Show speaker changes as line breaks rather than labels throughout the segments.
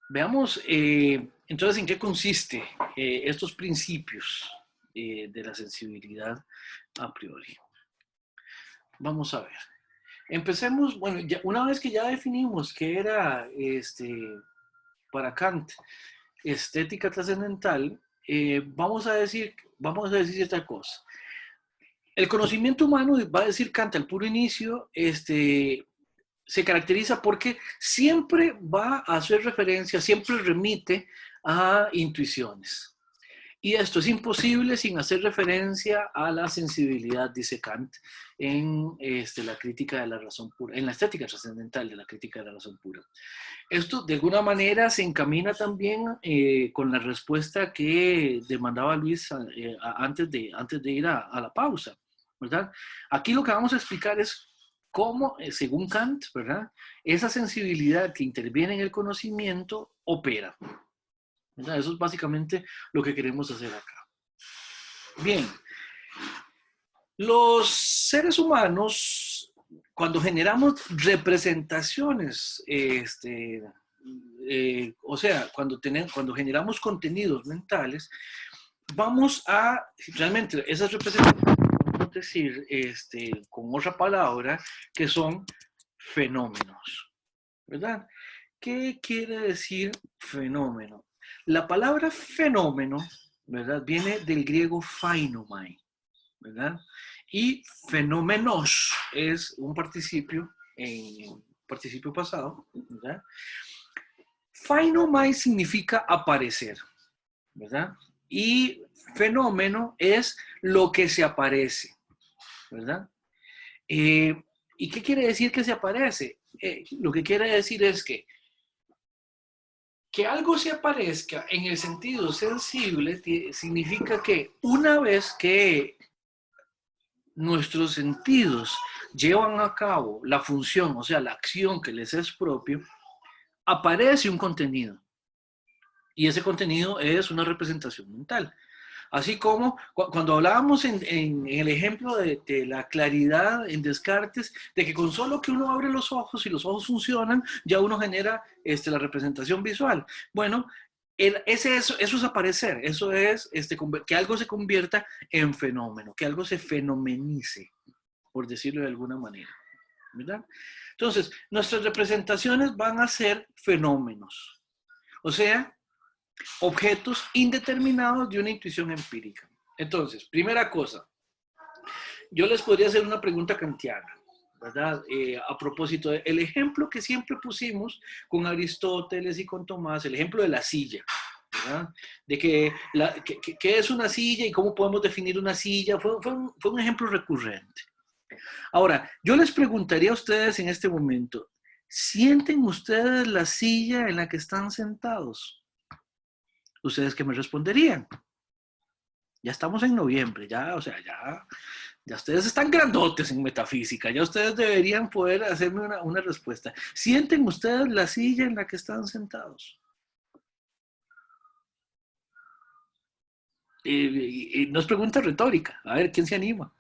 Veamos entonces en qué consiste estos principios de la sensibilidad a priori. Vamos a ver. Empecemos, bueno, ya, una vez que ya definimos qué era para Kant estética trascendental, vamos a decir esta cosa. El conocimiento humano, va a decir Kant al puro inicio, se caracteriza porque siempre va a hacer referencia, siempre remite a intuiciones. Y esto es imposible sin hacer referencia a la sensibilidad, dice Kant, en la crítica de la razón pura, en la estética trascendental de la crítica de la razón pura. Esto de alguna manera se encamina también con la respuesta que demandaba Luis antes de ir a la pausa, ¿verdad? Aquí lo que vamos a explicar es cómo, según Kant, ¿verdad? Esa sensibilidad que interviene en el conocimiento opera. ¿Verdad? Eso es básicamente lo que queremos hacer acá. Bien, los seres humanos, cuando generamos representaciones, o sea, cuando generamos contenidos mentales, vamos a, realmente, esas representaciones, podemos decir, con otra palabra, que son fenómenos, ¿verdad? ¿Qué quiere decir fenómeno? La palabra fenómeno, ¿verdad? Viene del griego phainomai, ¿verdad? Y fenómenos es un participio en participio pasado, ¿verdad? Phainomai significa aparecer, ¿verdad? Y fenómeno es lo que se aparece, ¿verdad? Eh, ¿Y qué quiere decir que se aparece? Lo que quiere decir es que algo se aparezca en el sentido sensible significa que una vez que nuestros sentidos llevan a cabo la función, o sea, la acción que les es propio, aparece un contenido. Y ese contenido es una representación mental. Así como cuando hablábamos en el ejemplo de la claridad en Descartes, de que con solo que uno abre los ojos y los ojos funcionan, ya uno genera la representación visual. Bueno, eso es aparecer, eso es que algo se convierta en fenómeno, que algo se fenomenice, por decirlo de alguna manera, ¿verdad? Entonces, nuestras representaciones van a ser fenómenos, o sea, objetos indeterminados de una intuición empírica. Entonces, primera cosa, yo les podría hacer una pregunta kantiana, ¿verdad? A propósito del ejemplo que siempre pusimos con Aristóteles y con Tomás, el ejemplo de la silla, ¿verdad? De que es una silla y cómo podemos definir una silla, fue un ejemplo recurrente. Ahora, yo les preguntaría a ustedes en este momento, ¿sienten ustedes la silla en la que están sentados? ¿Ustedes qué me responderían? Ya estamos en noviembre, ya, o sea, ya ustedes están grandotes en metafísica, ya ustedes deberían poder hacerme una respuesta. ¿Sienten ustedes la silla en la que están sentados? No es pregunta retórica, a ver, ¿quién se anima?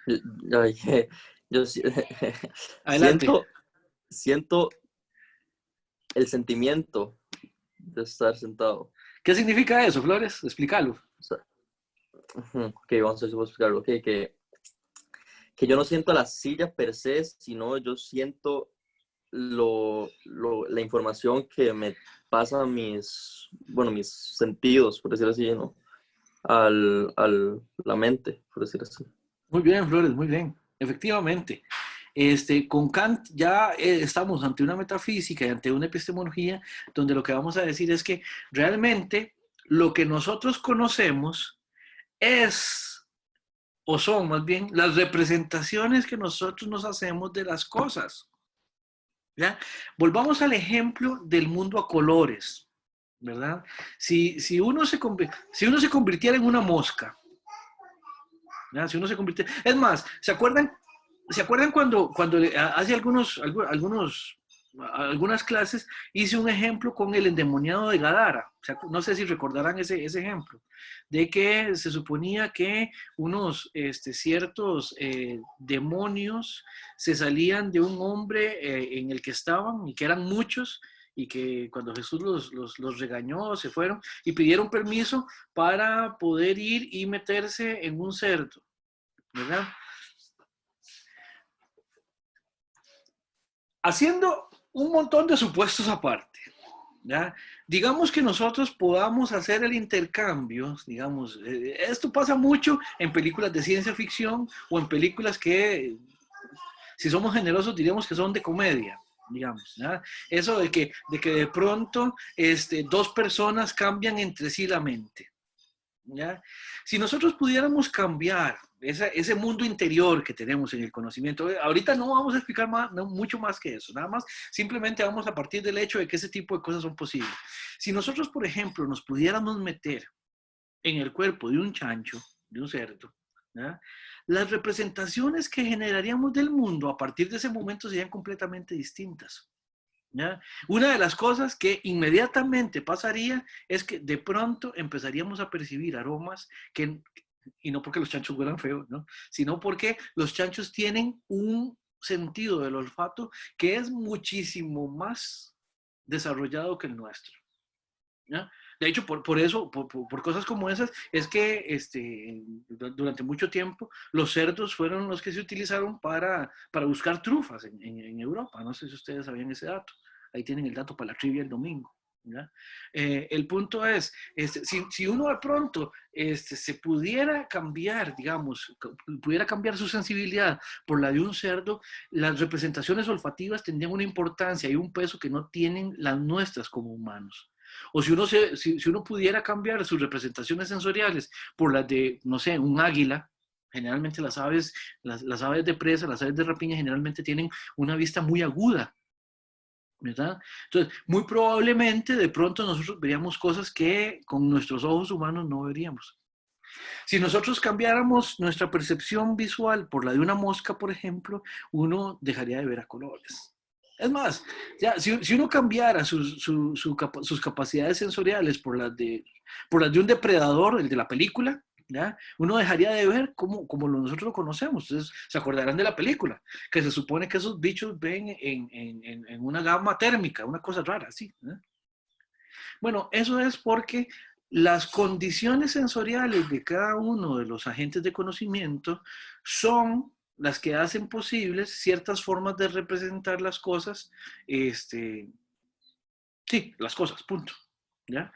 Yo, yo
Adelante.
siento el sentimiento de estar sentado.
¿Qué significa eso, Flores? Explícalo.
O sea, ok, vamos a ver si puedo explicarlo. Okay, que yo no siento la silla per se, sino yo siento la información que me pasa mis sentidos, por decir así, ¿no? La mente, por decir así.
Muy bien, Flores, muy bien. Efectivamente. Con Kant ya estamos ante una metafísica y ante una epistemología donde lo que vamos a decir es que realmente lo que nosotros conocemos es, o son más bien, las representaciones que nosotros nos hacemos de las cosas. ¿Ya? Volvamos al ejemplo del mundo a colores, ¿verdad? Si uno se convirtiera en una mosca, ¿ya? Si uno se convirtiera... Es más, ¿se acuerdan cuando hace algunas clases hice un ejemplo con el endemoniado de Gadara? O sea, no sé si recordarán ese ejemplo, de que se suponía que unos ciertos demonios se salían de un hombre en el que estaban y que eran muchos y que cuando Jesús los regañó, se fueron y pidieron permiso para poder ir y meterse en un cerdo, ¿verdad? Haciendo un montón de supuestos aparte, ¿ya? Digamos que nosotros podamos hacer el intercambio, digamos, esto pasa mucho en películas de ciencia ficción o en películas que, si somos generosos, diríamos que son de comedia, digamos, ¿ya? Eso de que de pronto dos personas cambian entre sí la mente, ¿ya? Si nosotros pudiéramos cambiar ese mundo interior que tenemos en el conocimiento, ahorita no vamos a explicar más, no, mucho más que eso, nada más simplemente vamos a partir del hecho de que ese tipo de cosas son posibles. Si nosotros, por ejemplo, nos pudiéramos meter en el cuerpo de un chancho, de un cerdo, ¿ya? Las representaciones que generaríamos del mundo a partir de ese momento serían completamente distintas, ¿ya? Una de las cosas que inmediatamente pasaría es que de pronto empezaríamos a percibir aromas que, y no porque los chanchos huelan feo, ¿no? Sino porque los chanchos tienen un sentido del olfato que es muchísimo más desarrollado que el nuestro, ¿ya? De hecho, por eso, por cosas como esas, es que durante mucho tiempo los cerdos fueron los que se utilizaron para buscar trufas en Europa. No sé si ustedes sabían ese dato. Ahí tienen el dato para la trivia el domingo, ¿ya? El punto es, si uno de pronto se pudiera cambiar, digamos, pudiera cambiar su sensibilidad por la de un cerdo, las representaciones olfativas tendrían una importancia y un peso que no tienen las nuestras como humanos. O si uno pudiera cambiar sus representaciones sensoriales por las de, no sé, un águila, generalmente las aves de presa, las aves de rapiña generalmente tienen una vista muy aguda, ¿verdad? Entonces, muy probablemente de pronto nosotros veríamos cosas que con nuestros ojos humanos no veríamos. Si nosotros cambiáramos nuestra percepción visual por la de una mosca, por ejemplo, uno dejaría de ver a colores. Es más, ya, si uno cambiara sus capacidades sensoriales por las de un depredador, el de la película, ¿ya? Uno dejaría de ver como nosotros lo conocemos. Entonces, se acordarán de la película, que se supone que esos bichos ven en una gama térmica, una cosa rara, ¿sí? ¿Eh? Bueno, eso es porque las condiciones sensoriales de cada uno de los agentes de conocimiento son las que hacen posibles ciertas formas de representar las cosas, sí, las cosas, punto, ¿ya?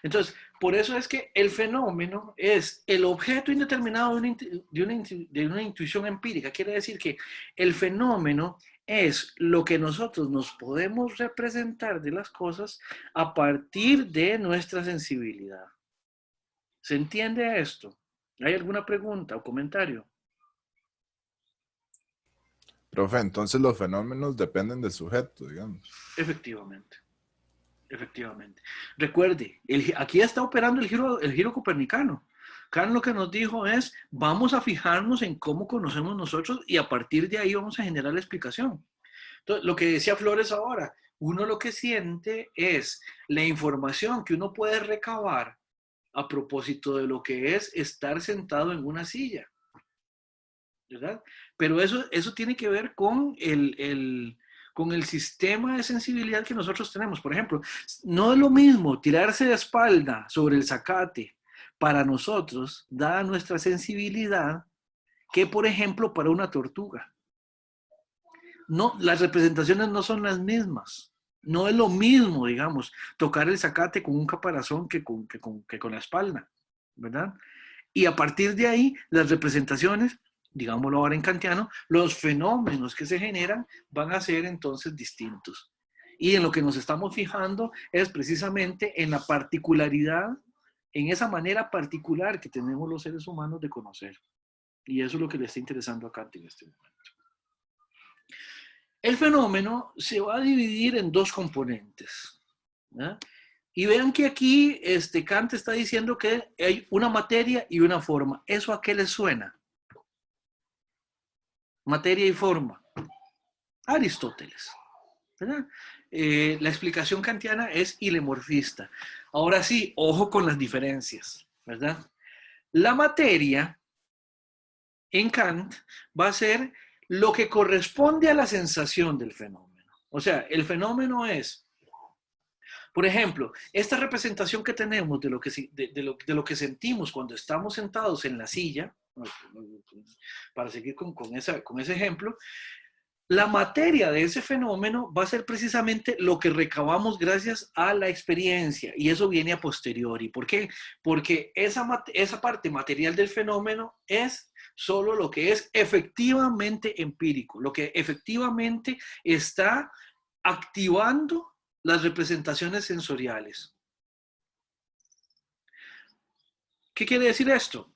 Entonces, por eso es que el fenómeno es el objeto indeterminado de una intuición empírica. Quiere decir que el fenómeno es lo que nosotros nos podemos representar de las cosas a partir de nuestra sensibilidad. ¿Se entiende esto? ¿Hay alguna pregunta o comentario?
Profe, entonces los fenómenos dependen del sujeto, digamos.
Efectivamente. Efectivamente. Recuerde, aquí está operando el giro copernicano. Kant lo que nos dijo es, vamos a fijarnos en cómo conocemos nosotros y a partir de ahí vamos a generar la explicación. Entonces, lo que decía Flores ahora, uno lo que siente es la información que uno puede recabar a propósito de lo que es estar sentado en una silla, ¿verdad? Pero eso tiene que ver con el sistema de sensibilidad que nosotros tenemos. Por ejemplo, no es lo mismo tirarse de espalda sobre el zacate para nosotros, dada nuestra sensibilidad, que por ejemplo para una tortuga. No, las representaciones no son las mismas. No es lo mismo, digamos, tocar el zacate con un caparazón que con la espalda, ¿verdad? Y a partir de ahí, las representaciones, digámoslo ahora en kantiano, los fenómenos que se generan van a ser entonces distintos. Y en lo que nos estamos fijando es precisamente en la particularidad, en esa manera particular que tenemos los seres humanos de conocer. Y eso es lo que le está interesando a Kant en este momento. El fenómeno se va a dividir en dos componentes, ¿no? Y vean que aquí Kant está diciendo que hay una materia y una forma. ¿Eso a qué les suena? Materia y forma. Aristóteles, ¿verdad? La explicación kantiana es hilemorfista. Ahora sí, ojo con las diferencias, ¿verdad? La materia en Kant va a ser lo que corresponde a la sensación del fenómeno. O sea, el fenómeno es Por ejemplo, esta representación que tenemos de lo que sentimos cuando estamos sentados en la silla, para seguir con ese ejemplo, la materia de ese fenómeno va a ser precisamente lo que recabamos gracias a la experiencia, y eso viene a posteriori. ¿Por qué? Porque esa parte material del fenómeno es solo lo que es efectivamente empírico, lo que efectivamente está activando las representaciones sensoriales. ¿Qué quiere decir esto?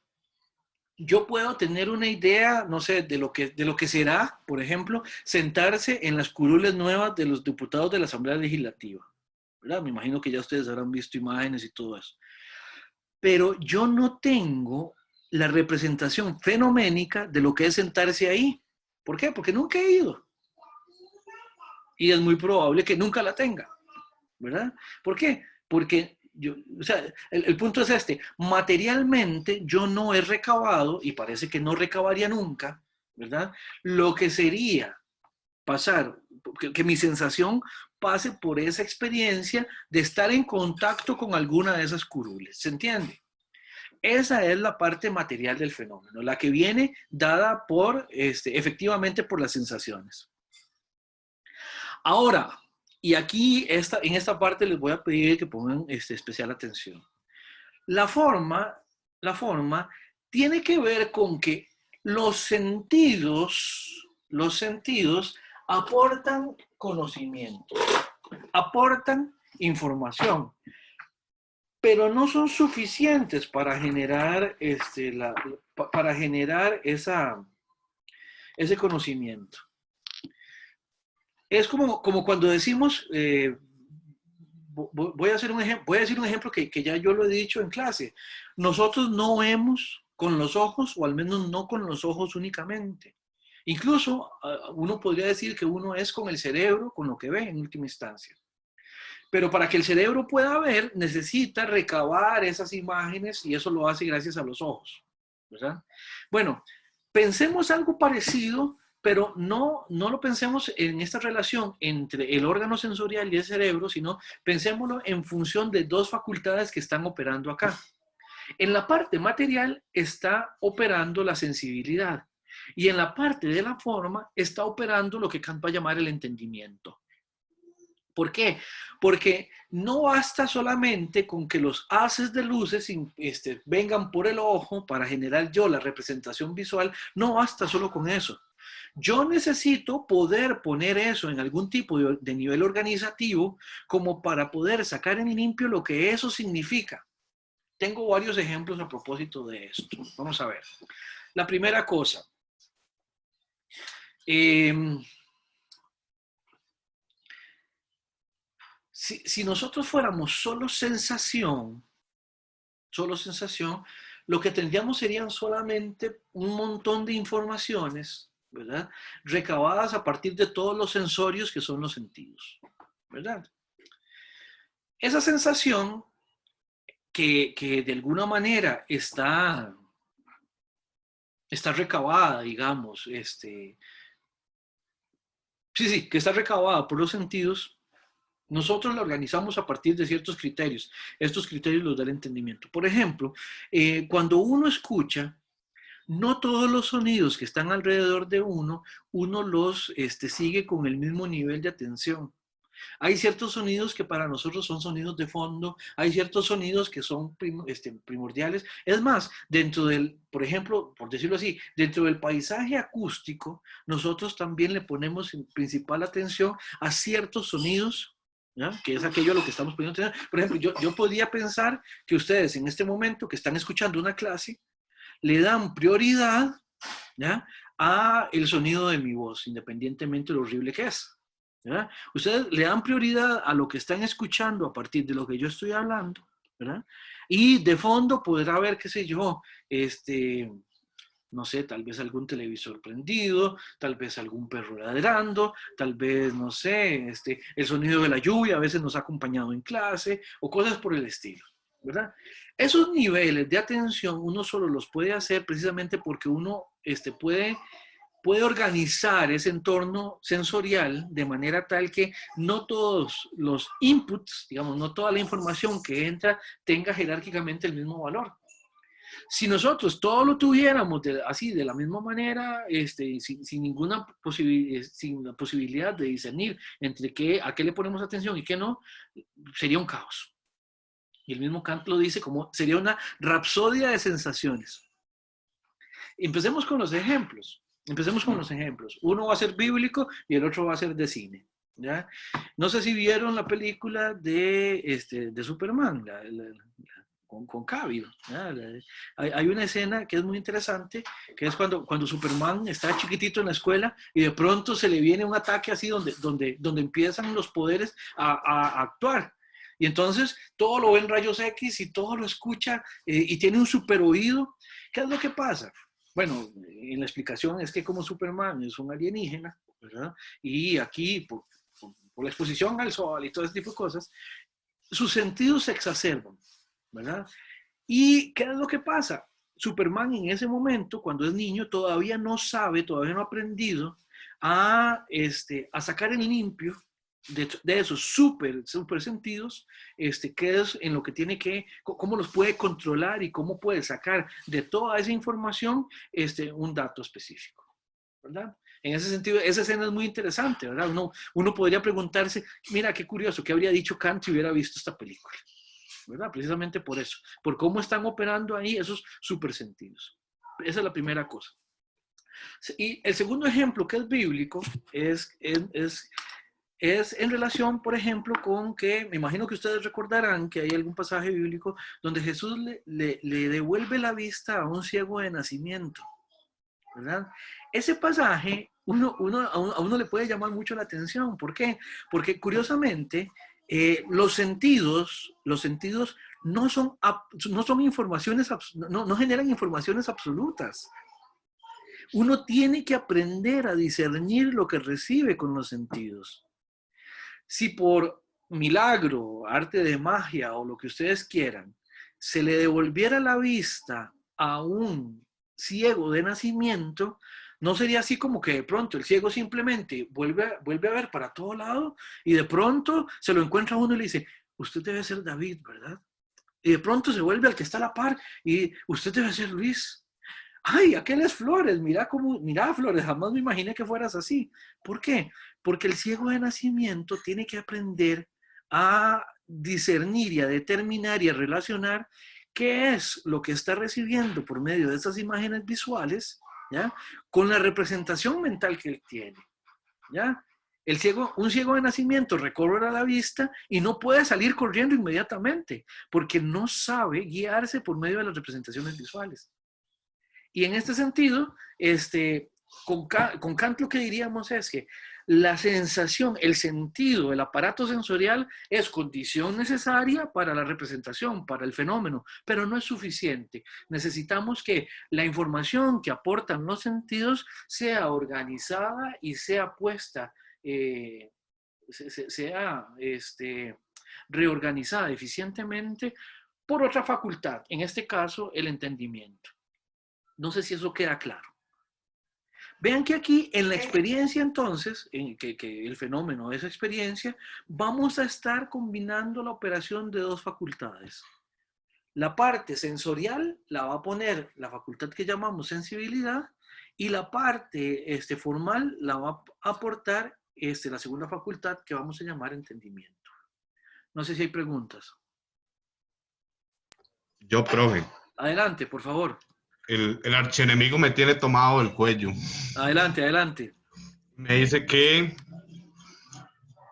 Yo puedo tener una idea, no sé, de lo que será, por ejemplo, sentarse en las curules nuevas de los diputados de la Asamblea Legislativa, ¿verdad? Me imagino que ya ustedes habrán visto imágenes y todo eso. Pero yo no tengo la representación fenoménica de lo que es sentarse ahí. ¿Por qué? Porque nunca he ido. Y es muy probable que nunca la tenga, ¿verdad? ¿Por qué? Porque el punto es este: materialmente yo no he recabado, y parece que no recabaría nunca, ¿verdad? Lo que sería pasar, que mi sensación pase por esa experiencia de estar en contacto con alguna de esas curules, ¿se entiende? Esa es la parte material del fenómeno, la que viene dada efectivamente por las sensaciones. Ahora, y aquí en esta parte les voy a pedir que pongan especial atención. La forma tiene que ver con que los sentidos aportan conocimiento, aportan información, pero no son suficientes para generar, ese conocimiento. Es como cuando decimos, voy a decir un ejemplo que ya yo lo he dicho en clase. Nosotros no vemos con los ojos, o al menos no con los ojos únicamente. Incluso uno podría decir que uno es con el cerebro, con lo que ve en última instancia. Pero para que el cerebro pueda ver, necesita recabar esas imágenes, y eso lo hace gracias a los ojos, ¿verdad? Bueno, pensemos algo parecido, pero no lo pensemos en esta relación entre el órgano sensorial y el cerebro, sino pensémoslo en función de dos facultades que están operando acá. En la parte material está operando la sensibilidad, y en la parte de la forma está operando lo que Kant va a llamar el entendimiento. ¿Por qué? Porque no basta solamente con que los haces de luces vengan por el ojo para generar yo la representación visual. No basta solo con eso. Yo necesito poder poner eso en algún tipo de nivel organizativo, como para poder sacar en limpio lo que eso significa. Tengo varios ejemplos a propósito de esto. Vamos a ver. La primera cosa. Si nosotros fuéramos solo sensación, lo que tendríamos serían solamente un montón de informaciones, ¿verdad? Recabadas a partir de todos los sensorios que son los sentidos, ¿verdad? Esa sensación que de alguna manera está recabada, digamos, que está recabada por los sentidos. Nosotros la organizamos a partir de ciertos criterios. Estos criterios los da el entendimiento. Por ejemplo, cuando uno escucha, no todos los sonidos que están alrededor de uno los sigue con el mismo nivel de atención. Hay ciertos sonidos que para nosotros son sonidos de fondo, hay ciertos sonidos que son primordiales. Es más, por ejemplo, por decirlo así, dentro del paisaje acústico, nosotros también le ponemos principal atención a ciertos sonidos, ¿ya? Que es aquello a lo que estamos poniendo atención. Por ejemplo, yo podría pensar que ustedes en este momento que están escuchando una clase, le dan prioridad, ¿ya?, a el sonido de mi voz, independientemente de lo horrible que es, ¿verdad? Ustedes le dan prioridad a lo que están escuchando a partir de lo que yo estoy hablando, ¿verdad? Y de fondo podrá haber, qué sé yo, no sé, tal vez algún televisor prendido, tal vez algún perro ladrando, tal vez, no sé, el sonido de la lluvia a veces nos ha acompañado en clase, o cosas por el estilo, ¿verdad? Esos niveles de atención uno solo los puede hacer precisamente porque uno puede puede organizar ese entorno sensorial de manera tal que no todos los inputs, digamos, no toda la información que entra tenga jerárquicamente el mismo valor. Si nosotros todo lo tuviéramos así, de la misma manera, sin ninguna sin la posibilidad de discernir entre a qué le ponemos atención y qué no, sería un caos. Y el mismo Kant lo dice como sería una rapsodia de sensaciones. Empecemos con los ejemplos. Uno va a ser bíblico y el otro va a ser de cine. ¿Ya? No sé si vieron la película de Superman, con Cavill. Hay una escena que es muy interesante, que es cuando Superman está chiquitito en la escuela y de pronto se le viene un ataque así donde empiezan los poderes a actuar. Y entonces todo lo ve en rayos X y todo lo escucha y tiene un super oído. ¿Qué es lo que pasa? Bueno, en la explicación es que como Superman es un alienígena, ¿verdad? Y aquí, por la exposición al sol y todo ese tipo de cosas, sus sentidos se exacerban, ¿verdad? ¿Y qué es lo que pasa? Superman en ese momento, cuando es niño, todavía no sabe, todavía no ha aprendido a sacar en limpio de esos super sentidos, qué es en lo que tiene que, cómo los puede controlar y cómo puede sacar de toda esa información un dato específico, ¿verdad? En ese sentido, esa escena es muy interesante, ¿verdad? Uno podría preguntarse, mira, qué curioso, ¿qué habría dicho Kant si hubiera visto esta película? ¿Verdad? Precisamente por eso, por cómo están operando ahí esos supersentidos. Esa es la primera cosa. Y el segundo ejemplo, que es bíblico, es en relación, por ejemplo, con que, me imagino que ustedes recordarán que hay algún pasaje bíblico donde Jesús le devuelve la vista a un ciego de nacimiento, ¿verdad? Ese pasaje a uno le puede llamar mucho la atención. ¿Por qué? Porque curiosamente los sentidos no son informaciones, no generan informaciones absolutas. Uno tiene que aprender a discernir lo que recibe con los sentidos. Si por milagro, arte de magia o lo que ustedes quieran, se le devolviera la vista a un ciego de nacimiento, no sería así como que de pronto el ciego simplemente vuelve a ver para todo lado y de pronto se lo encuentra uno y le dice, usted debe ser David, ¿verdad? Y de pronto se vuelve al que está a la par y usted debe ser Luis. Ay, aquel es Flores, mira Flores, jamás me imaginé que fueras así. ¿Por qué? Porque el ciego de nacimiento tiene que aprender a discernir y a determinar y a relacionar qué es lo que está recibiendo por medio de esas imágenes visuales, ¿ya? Con la representación mental que él tiene, ¿ya? Un ciego de nacimiento recobra la vista y no puede salir corriendo inmediatamente porque no sabe guiarse por medio de las representaciones visuales. Y en este sentido, con Kant lo que diríamos es que la sensación, el sentido, el aparato sensorial es condición necesaria para la representación, para el fenómeno, pero no es suficiente. Necesitamos que la información que aportan los sentidos sea organizada y sea puesta, sea reorganizada eficientemente por otra facultad, en este caso el entendimiento. No sé si eso queda claro. Vean que aquí en la experiencia entonces, que el fenómeno es experiencia, vamos a estar combinando la operación de dos facultades. La parte sensorial la va a poner la facultad que llamamos sensibilidad y la parte formal la va a aportar la segunda facultad que vamos a llamar entendimiento. No sé si hay preguntas.
Yo, profe.
Adelante, por favor.
El archienemigo me tiene tomado el cuello.
Adelante, adelante.
Me dice que,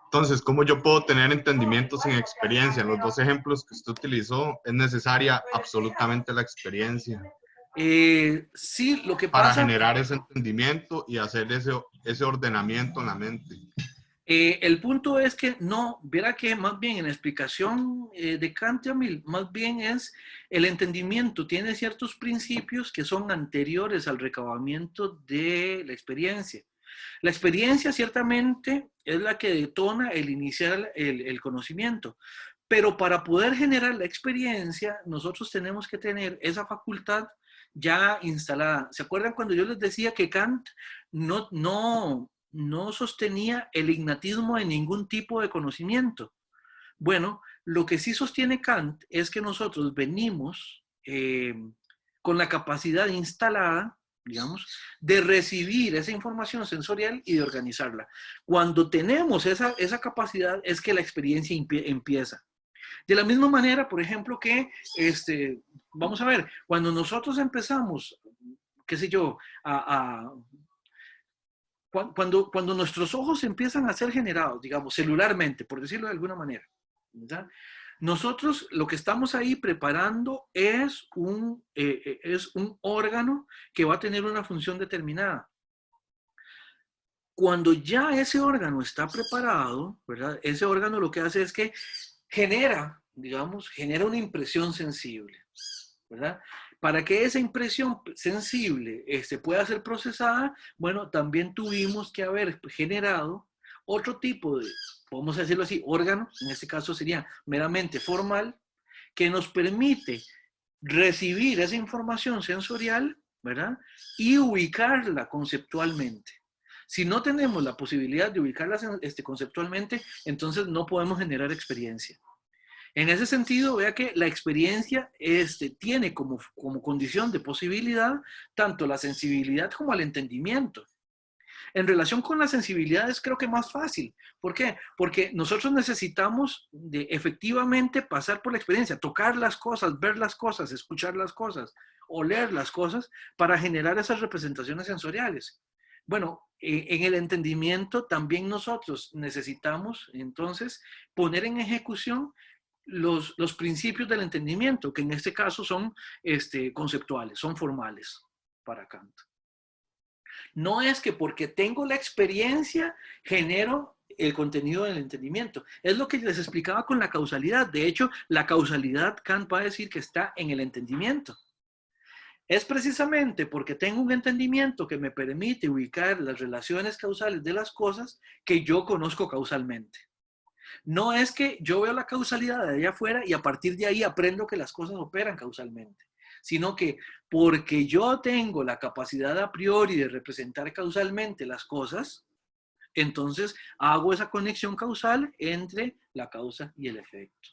entonces, ¿cómo yo puedo tener entendimiento sin experiencia? En los dos ejemplos que usted utilizó, es necesaria absolutamente la experiencia.
Sí, lo que pasa...
Para generar ese entendimiento y hacer ese ordenamiento en la mente.
El punto es que no, verá que más bien en la explicación de Kant, más bien es el entendimiento, tiene ciertos principios que son anteriores al recabamiento de la experiencia. La experiencia ciertamente es la que detona el iniciar el conocimiento, pero para poder generar la experiencia nosotros tenemos que tener esa facultad ya instalada. ¿Se acuerdan cuando yo les decía que Kant no sostenía el ignatismo en ningún tipo de conocimiento? Bueno, lo que sí sostiene Kant es que nosotros venimos con la capacidad instalada, digamos, de recibir esa información sensorial y de organizarla. Cuando tenemos esa capacidad es que la experiencia empieza. De la misma manera, por ejemplo, que, vamos a ver, cuando nosotros empezamos, qué sé yo, cuando nuestros ojos empiezan a ser generados, digamos, celularmente, por decirlo de alguna manera, ¿verdad? Nosotros lo que estamos ahí preparando es un órgano que va a tener una función determinada. Cuando ya ese órgano está preparado, ¿verdad? Ese órgano lo que hace es que genera una impresión sensible, ¿verdad? Para que esa impresión sensible pueda ser procesada, bueno, también tuvimos que haber generado otro tipo de, vamos a decirlo así, órgano, en este caso sería meramente formal, que nos permite recibir esa información sensorial, ¿verdad? Y ubicarla conceptualmente. Si no tenemos la posibilidad de ubicarla conceptualmente, entonces no podemos generar experiencia. En ese sentido, vea que la experiencia tiene como condición de posibilidad tanto la sensibilidad como el entendimiento. En relación con la sensibilidad es creo que más fácil. ¿Por qué? Porque nosotros necesitamos efectivamente pasar por la experiencia, tocar las cosas, ver las cosas, escuchar las cosas, oler las cosas para generar esas representaciones sensoriales. Bueno, en el entendimiento también nosotros necesitamos entonces poner en ejecución los principios del entendimiento, que en este caso son conceptuales, son formales para Kant. No es que porque tengo la experiencia genero el contenido del entendimiento. Es lo que les explicaba con la causalidad. De hecho, la causalidad, Kant va a decir que está en el entendimiento. Es precisamente porque tengo un entendimiento que me permite ubicar las relaciones causales de las cosas que yo conozco causalmente. No es que yo veo la causalidad de allá afuera y a partir de ahí aprendo que las cosas operan causalmente, sino que porque yo tengo la capacidad a priori de representar causalmente las cosas, entonces hago esa conexión causal entre la causa y el efecto.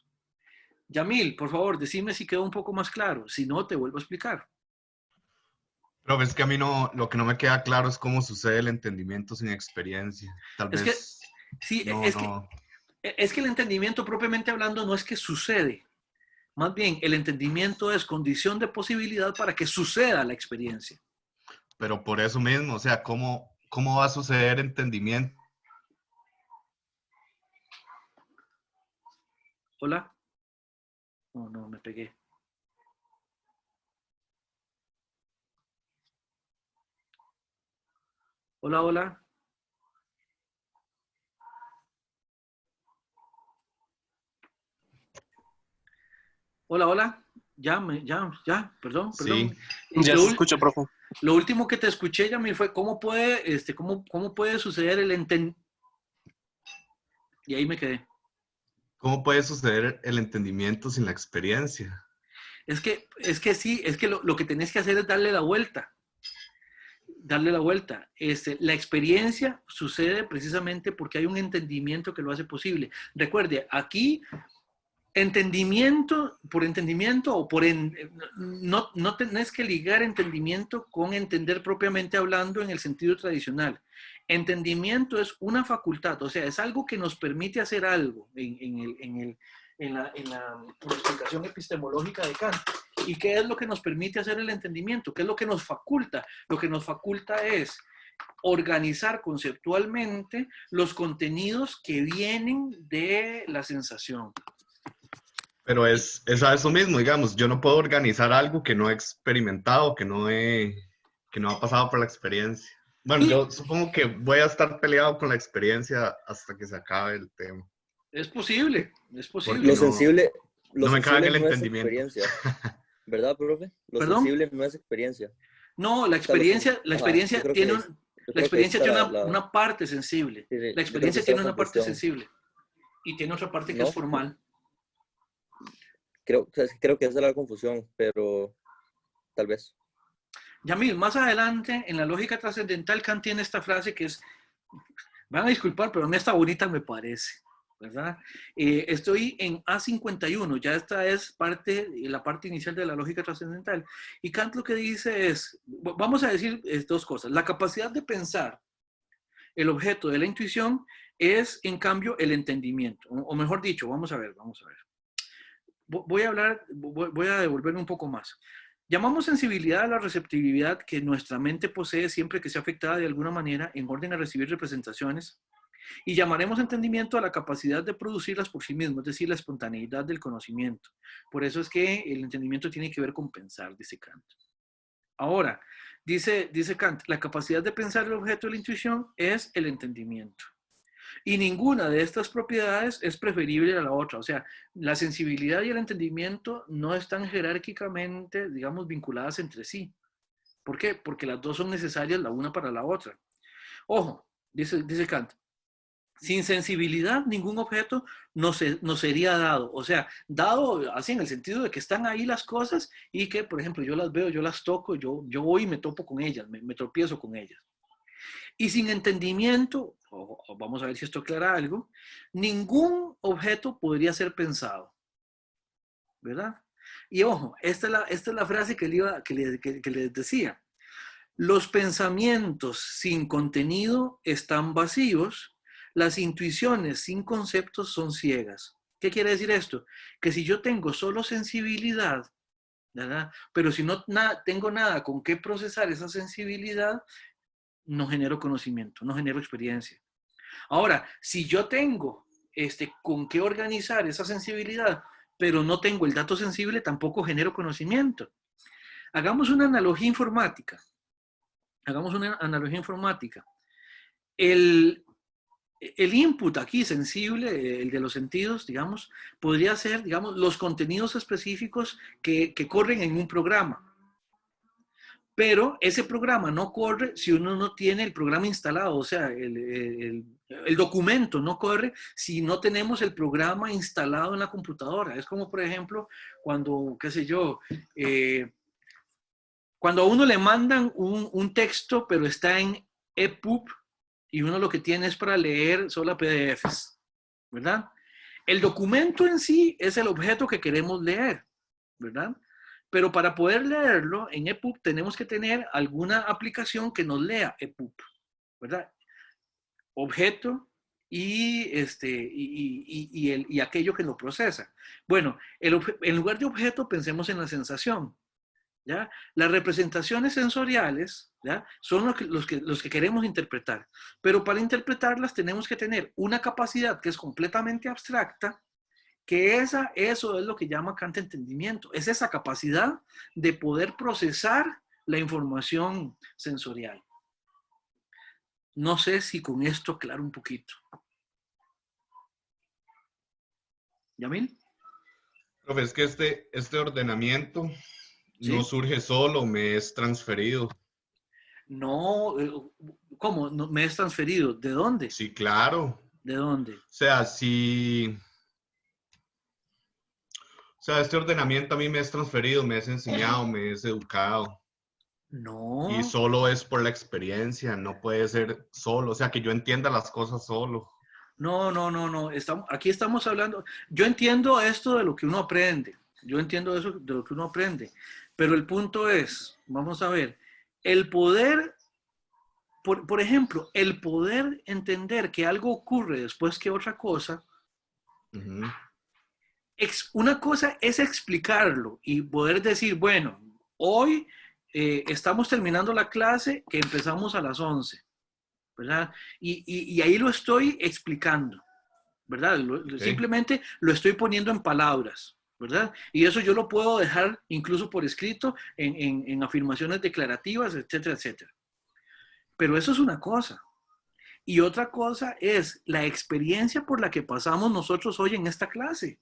Yamil, por favor, decime si quedó un poco más claro. Si no, te vuelvo a explicar.
Pero es que a mí no, lo que no me queda claro es cómo sucede el entendimiento sin experiencia. Tal
Es
vez
que, sí,
no, no.
es que el entendimiento propiamente hablando no es que sucede. Más bien, el entendimiento es condición de posibilidad para que suceda la experiencia.
Pero por eso mismo, o sea, ¿cómo va a suceder entendimiento?
¿Hola? Oh, no, me pegué. Hola, hola. Hola, hola. Ya, perdón.
Sí,
Ya se escucha, profe.
Lo último que te escuché, Yamil, fue cómo puede suceder el entendimiento. Y ahí me quedé.
¿cómo puede suceder el entendimiento sin la experiencia?
Es que sí, es que lo que tenés que hacer es darle la vuelta. Darle la vuelta. La experiencia sucede precisamente porque hay un entendimiento que lo hace posible. Recuerde, aquí entendimiento, por entendimiento o no tenés que ligar entendimiento con entender propiamente hablando en el sentido tradicional. Entendimiento es una facultad, o sea, es algo que nos permite hacer algo en la explicación epistemológica de Kant. ¿Y qué es lo que nos permite hacer el entendimiento? ¿Qué es lo que nos faculta? Lo que nos faculta es organizar conceptualmente los contenidos que vienen de la sensación.
Pero es a eso mismo, digamos, yo no puedo organizar algo que no he experimentado, que no ha pasado por la experiencia. Bueno,
Y
yo supongo que voy a estar peleado con la experiencia hasta que se acabe el tema.
es posible, es
Porque
posible.
no me cabe en el
no es
entendimiento.
experiencia, ¿verdad, profe? Lo
¿Perdón?
sensible no es experiencia.
No, la
O sea, lo que-
experiencia
yo creo
tiene,
que- yo creo que ahí está
una parte sensible.
sí, sí,
La
yo creo que
experiencia
está
tiene
la
una parte
confusión.
sensible y tiene otra parte que
¿No?
es formal.
Creo que esa es la confusión, pero tal vez.
Yamil, más adelante, en la lógica trascendental, Kant tiene esta frase que es, van a disculpar, pero a mí esta bonita me parece, ¿verdad? Estoy en A51, ya esta es la parte inicial de la lógica trascendental. Y Kant lo que dice es, vamos a decir dos cosas. La capacidad de pensar, el objeto de la intuición, es en cambio el entendimiento. O mejor dicho, vamos a ver. Voy a devolverme un poco más. Llamamos sensibilidad a la receptividad que nuestra mente posee siempre que sea afectada de alguna manera en orden a recibir representaciones. Y llamaremos entendimiento a la capacidad de producirlas por sí mismo, es decir, la espontaneidad del conocimiento. Por eso es que el entendimiento tiene que ver con pensar, dice Kant. Ahora, dice Kant, la capacidad de pensar el objeto de la intuición es el entendimiento. Y ninguna de estas propiedades es preferible a la otra. O sea, la sensibilidad y el entendimiento no están jerárquicamente, digamos, vinculadas entre sí. ¿Por qué? Porque las dos son necesarias la una para la otra. Ojo, dice Kant, sin sensibilidad ningún objeto nos sería dado. O sea, dado así en el sentido de que están ahí las cosas y que, por ejemplo, yo las veo, yo las toco, yo voy y me topo con ellas, me tropiezo con ellas. Y sin entendimiento, vamos a ver si esto aclara algo, ningún objeto podría ser pensado, ¿verdad? Y ojo, esta es la frase que les decía. Los pensamientos sin contenido están vacíos, las intuiciones sin conceptos son ciegas. ¿Qué quiere decir esto? Que si yo tengo solo sensibilidad, ¿verdad? Pero si no tengo nada con qué procesar esa sensibilidad, no genero conocimiento, no genero experiencia. Ahora, si yo tengo con qué organizar esa sensibilidad, pero no tengo el dato sensible, tampoco genero conocimiento. Hagamos una analogía informática. El input aquí sensible, el de los sentidos, digamos, podría ser, digamos, los contenidos específicos que corren en un programa. Pero ese programa no corre si uno no tiene el programa instalado, o sea, el documento no corre si no tenemos el programa instalado en la computadora. Es como, por ejemplo, cuando, qué sé yo, cuando a uno le mandan un texto, pero está en EPUB y uno lo que tiene es para leer solo PDFs, ¿verdad? El documento en sí es el objeto que queremos leer, ¿verdad? Pero para poder leerlo en EPUB tenemos que tener alguna aplicación que nos lea EPUB, ¿verdad? Objeto y aquello que lo procesa. Bueno, en lugar de objeto pensemos en la sensación, ¿ya? Las representaciones sensoriales, ¿ya? Son los que queremos interpretar, pero para interpretarlas tenemos que tener una capacidad que es completamente abstracta, que eso es lo que llama Kant entendimiento. Es esa capacidad de poder procesar la información sensorial. No sé si con esto aclaro un poquito. ¿Yamil?
Profe, es que este ordenamiento
¿Sí?
no surge solo, me es transferido.
No, ¿cómo? No, ¿me es transferido? ¿De dónde?
Sí, claro.
¿De dónde?
O sea, este ordenamiento a mí me es transferido, me es enseñado, me es educado.
No.
Y solo es por la experiencia, no puede ser solo. O sea, que yo entienda las cosas solo.
No. Aquí estamos hablando. Yo entiendo esto de lo que uno aprende. Yo entiendo eso de lo que uno aprende. Pero el punto es, vamos a ver, el poder, por ejemplo, el poder entender que algo ocurre después que otra cosa,
Uh-huh.
una cosa es explicarlo y poder decir, bueno, hoy estamos terminando la clase que empezamos a las 11, ¿verdad? Y ahí lo estoy explicando, ¿verdad?
Okay.
Simplemente lo estoy poniendo en palabras, ¿verdad? Y eso yo lo puedo dejar incluso por escrito en afirmaciones declarativas, etcétera, etcétera. Pero eso es una cosa. Y otra cosa es la experiencia por la que pasamos nosotros hoy en esta clase,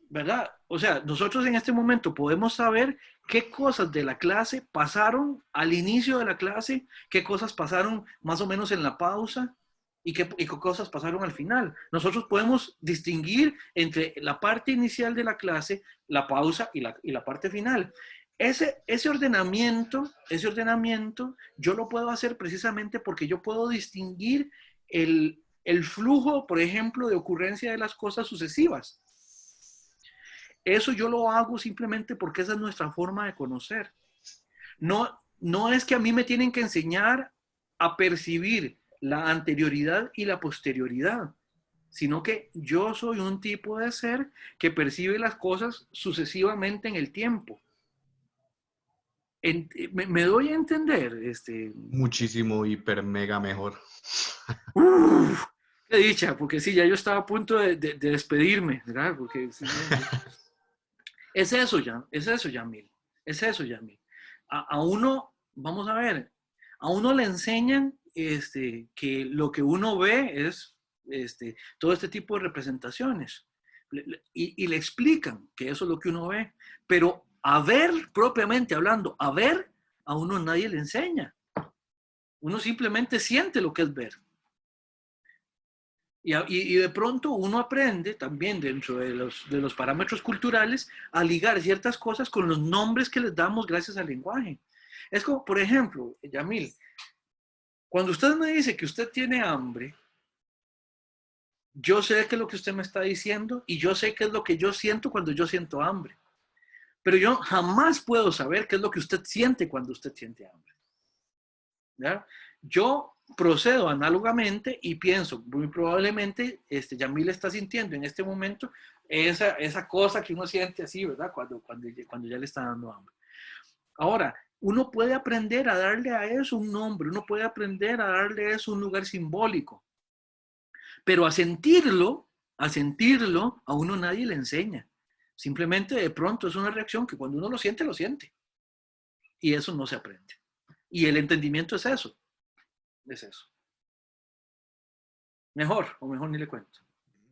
¿verdad? O sea, nosotros en este momento podemos saber qué cosas de la clase pasaron al inicio de la clase, qué cosas pasaron más o menos en la pausa y qué cosas pasaron al final. Nosotros podemos distinguir entre la parte inicial de la clase, la pausa y la parte final. ese ordenamiento, yo lo puedo hacer precisamente porque yo puedo distinguir el flujo, por ejemplo, de ocurrencia de las cosas sucesivas. Eso yo lo hago simplemente porque esa es nuestra forma de conocer. No es que a mí me tienen que enseñar a percibir la anterioridad y la posterioridad, sino que yo soy un tipo de ser que percibe las cosas sucesivamente en el tiempo. Me doy a entender.
Muchísimo, hiper, mega mejor.
Uf, qué dicha, porque sí, ya yo estaba a punto de despedirme, ¿verdad? Porque sí, es eso, Yamil. Es eso, Yamil. A uno, vamos a ver, a uno le enseñan que lo que uno ve es todo este tipo de representaciones. Y le explican que eso es lo que uno ve. Pero a ver, propiamente hablando, a ver, a uno nadie le enseña. Uno simplemente siente lo que es ver. Y de pronto uno aprende también dentro de los parámetros culturales a ligar ciertas cosas con los nombres que les damos gracias al lenguaje. Es como, por ejemplo, Yamil, cuando usted me dice que usted tiene hambre, yo sé qué es lo que usted me está diciendo y yo sé qué es lo que yo siento cuando yo siento hambre. Pero yo jamás puedo saber qué es lo que usted siente cuando usted siente hambre. ¿Ya? Yo procedo análogamente y pienso, muy probablemente, Yamil está sintiendo en este momento esa cosa que uno siente así, ¿verdad? Cuando ya le está dando hambre. Ahora, uno puede aprender a darle a eso un nombre, uno puede aprender a darle a eso un lugar simbólico, pero a sentirlo, a uno nadie le enseña. Simplemente de pronto es una reacción que cuando uno lo siente, lo siente. Y eso no se aprende. Y el entendimiento es eso. Es eso. Mejor, o mejor ni le cuento.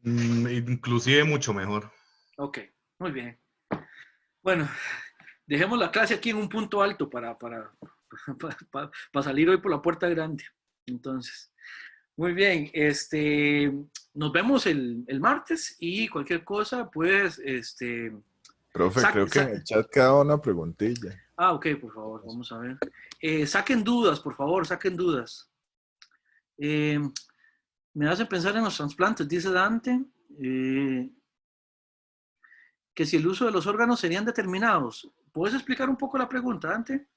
Inclusive mucho mejor.
Ok, muy bien. Bueno, dejemos la clase aquí en un punto alto para salir hoy por la puerta grande. Entonces, muy bien. Nos vemos el martes y cualquier cosa, pues,
Profe, creo que en el chat queda una preguntilla.
Ok, por favor, vamos a ver. Saquen dudas, por favor, saquen dudas. Me hace pensar en los trasplantes, dice Dante, que si el uso de los órganos serían determinados. ¿Puedes explicar un poco la pregunta, Dante?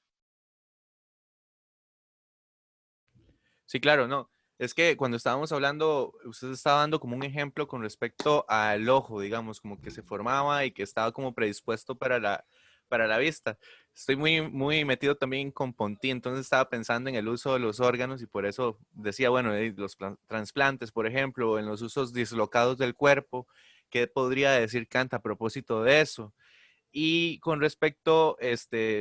Sí, claro, no. Es que cuando estábamos hablando, usted estaba dando como un ejemplo con respecto al ojo, digamos, como que se formaba y que estaba como predispuesto para la vista. Estoy muy metido también con Ponti, entonces estaba pensando en el uso de los órganos y por eso decía, bueno, los trasplantes, por ejemplo, en los usos dislocados del cuerpo, ¿qué podría decir Kant a propósito de eso? Y con respecto,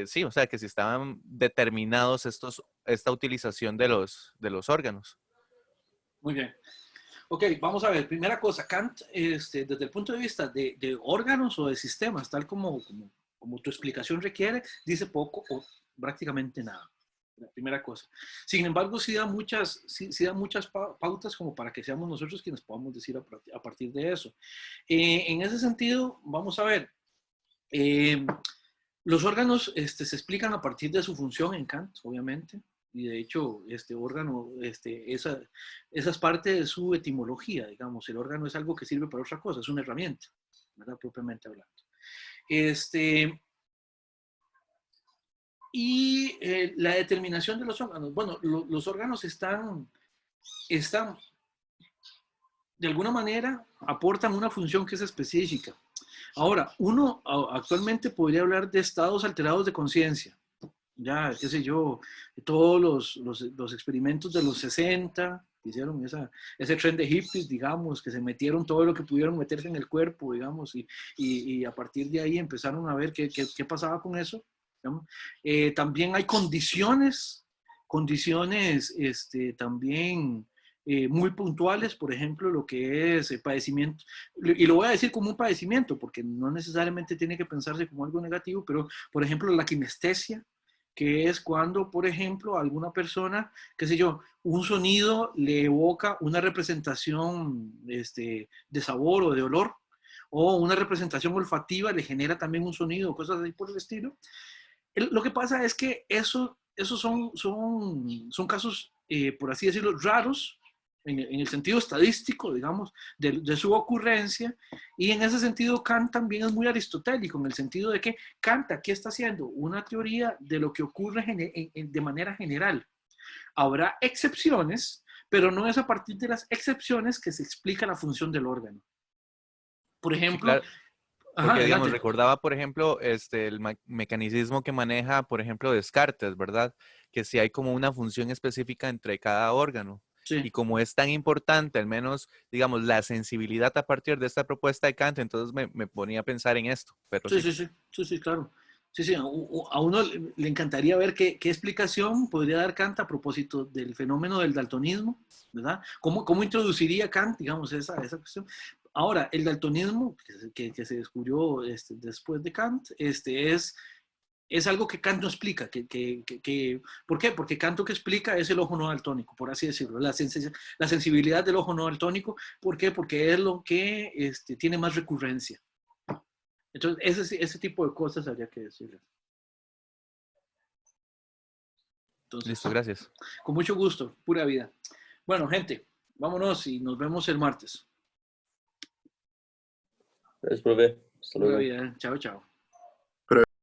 sí, o sea, que si estaban determinados esta utilización de los órganos.
Muy bien. Ok, vamos a ver. Primera cosa, Kant, desde el punto de vista de órganos o de sistemas, tal como tu explicación requiere, dice poco o prácticamente nada. La primera cosa. Sin embargo, sí da muchas pautas como para que seamos nosotros quienes podamos decir a partir de eso. En ese sentido, vamos a ver. Los órganos se explican a partir de su función en Kant, obviamente. Y de hecho, este órgano, esa es parte de su etimología, digamos. El órgano es algo que sirve para otra cosa, es una herramienta, ¿verdad? Propiamente hablando. Y la determinación de los órganos. Bueno, los órganos están, de alguna manera, aportan una función que es específica. Ahora, uno actualmente podría hablar de estados alterados de conciencia. Ya, qué sé yo, todos los experimentos de los 60, hicieron ese tren de hippies, digamos, que se metieron todo lo que pudieron meterse en el cuerpo, digamos, y a partir de ahí empezaron a ver qué pasaba con eso. También hay condiciones también muy puntuales, por ejemplo, lo que es padecimiento, y lo voy a decir como un padecimiento, porque no necesariamente tiene que pensarse como algo negativo, pero, por ejemplo, la kinestesia, que es cuando, por ejemplo, a alguna persona, qué sé yo, un sonido le evoca una representación de sabor o de olor, o una representación olfativa le genera también un sonido, cosas así por el estilo. Lo que pasa es que esos son casos, por así decirlo, raros, en el sentido estadístico, digamos, de su ocurrencia, y en ese sentido Kant también es muy aristotélico, en el sentido de que Kant aquí está haciendo una teoría de lo que ocurre de manera general. Habrá excepciones, pero no es a partir de las excepciones que se explica la función del órgano. Por
Sí,
ejemplo,
claro. Porque, digamos,
adelante.
recordaba, por ejemplo, el mecanicismo que maneja, por ejemplo, Descartes, ¿verdad? Que si hay como una función específica entre cada órgano. Y
Sí.
como es tan importante, al menos, digamos, la sensibilidad a partir de esta propuesta de Kant, entonces me ponía a pensar en esto, pero
Sí,
sí.
sí, sí, sí, sí, claro. Sí, sí, a uno le encantaría ver qué explicación podría dar Kant a propósito del fenómeno del daltonismo, ¿verdad? ¿Cómo introduciría Kant, digamos, esa cuestión? Ahora, el daltonismo, que se descubrió después de Kant, es algo que Kant no explica. ¿Por qué? Porque Kant lo que explica es el ojo no daltónico, por así decirlo, la sensibilidad del ojo no daltónico. ¿Por qué? Porque es lo que tiene más recurrencia. Entonces, ese tipo de cosas habría que decirles. Entonces,
Listo, gracias.
con mucho gusto, pura vida. Bueno, gente, vámonos y nos vemos el martes.
Gracias, profe. Hasta
Pura
luego.
vida. Chao, chao.